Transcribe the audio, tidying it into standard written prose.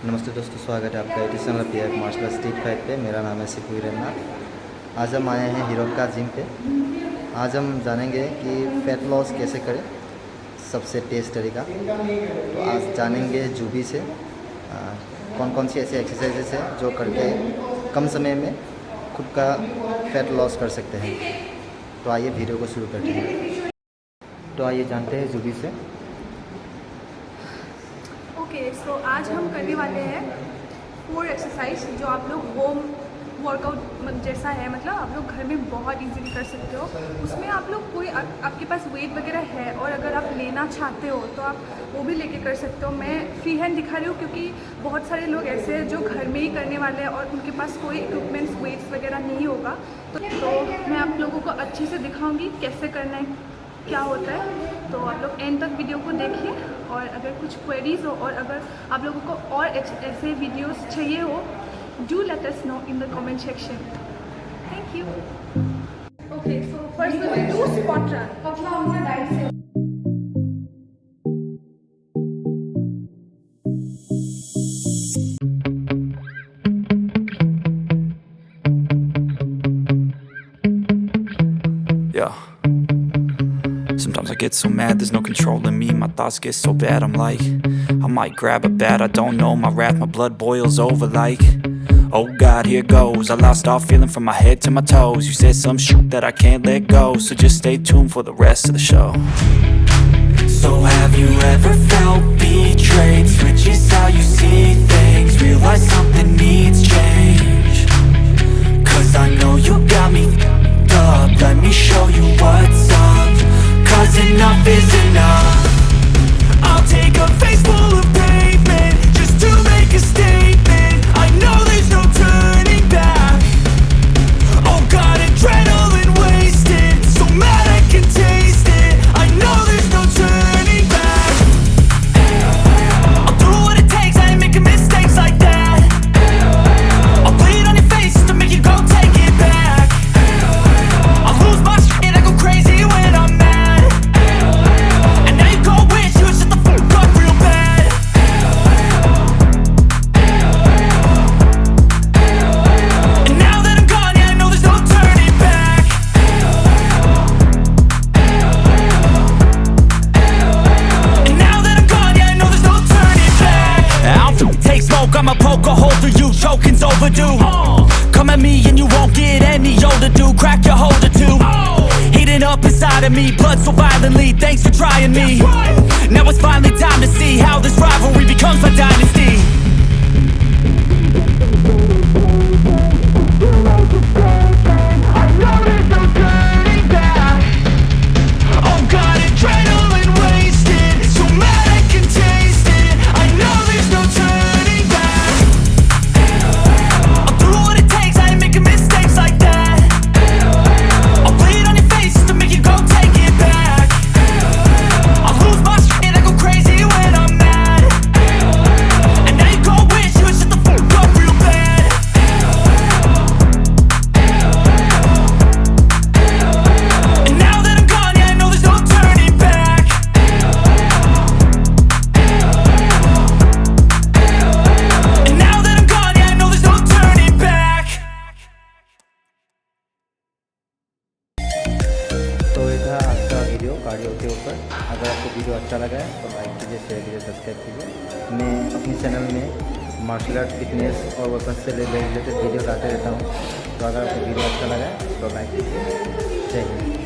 नमस्ते दोस्तों, स्वागत है आपका YouTube channel P.I.F martial art street fight पे। मेरा नाम है हिरेन नाथ। आज हम आए हैं हीरो का जिम पे। आज हम जानेंगे कि फैट लॉस कैसे करें, सबसे टेस्ट तरीका। तो आज जानेंगे जूबी से कौन कौन सी ऐसी एक्सरसाइजेस हैं जो करके कम समय में खुद का फैट लॉस कर सकते हैं। तो आइए वीडियो को शुरू करते हैं। तो आइए जानते हैं जूबी से। सो आज हम करने वाले हैं 4 एक्सरसाइज जो आप लोग होम वर्कआउट जैसा है, मतलब आप लोग घर में बहुत इजीली कर सकते हो। उसमें आप लोग कोई आपके पास वेट वगैरह है और अगर आप लेना चाहते हो तो आप वो भी लेके कर सकते हो। मैं फ्री हैंड दिखा रही हूँ क्योंकि बहुत सारे लोग ऐसे हैं जो घर में ही करने वाले हैं और उनके पास कोई इक्विपमेंट्स वेट्स वगैरह नहीं होगा। तो मैं आप लोगों को अच्छे से दिखाऊँगी कैसे करना है, क्या होता है। तो आप लोग एंड तक वीडियो को देखिए और अगर कुछ क्वेरीज हो और अगर आप लोगों को और ऐसे वीडियोस चाहिए हो, do let us know in the comment section. Thank you. Okay, so first we will do squat run. पतला होना डाइट से। Yeah. Sometimes I get so mad, there's no controlling me. My thoughts get so bad, I'm like, I might grab a bat, I don't know. My wrath, my blood boils over like, oh God, here goes. I lost all feeling from my head to my toes. You said some shit that I can't let go, so just stay tuned for the rest of the show. So have you ever felt betrayed? Switches how you see things, realize something needs change. Cause I know you got me up, let me show you what's up. Cause enough is enough. I'll take a face full of pavement just to make a statement. I know there's no turning back. Oh God, adrenaline wasted, so mad I can taste it. I know there's no turning back. I'll do what it takes, I ain't making mistakes like that. I'll bleed on your face to make you go take it back. I'll lose my shit, I go crazy when I'm mad. I'ma poke a hole through you, choking's overdue. Come at me and you won't get any older, dude. Crack your holder too. Heating up inside of me, blood so violently. Thanks for trying me. Now it's finally time to see how this rivalry becomes my dynasty. I know there's no turning back. Oh God, adrenaline wasted, so mad I can taste it. I know there's no turning back. I'll do what it takes, I ain't making mistakes like that. I'll bleed on your face to make you go take it back. I'll lose my shit, I go crazy when I'm mad. And now you gon' wish you would shut the fuck up real bad. And now that I'm gone, yeah, I know there's no turning back. And now that I'm gone, yeah, I know there's no turning back. तो ये था आज का video cardio के ऊपर। अगर आपको video अच्छा लगा है तो लाइक कीजिए, शेयर कीजिए, सब्सक्राइब कीजिए। मैं अपने चैनल में मार्शल आर्ट, फिटनेस और वेपन से रिलेटेड वीडियो लाते रहता हूँ। तो अगर आपको वीडियो अच्छा लगा है तो लाइक कीजिए। जय हिंद।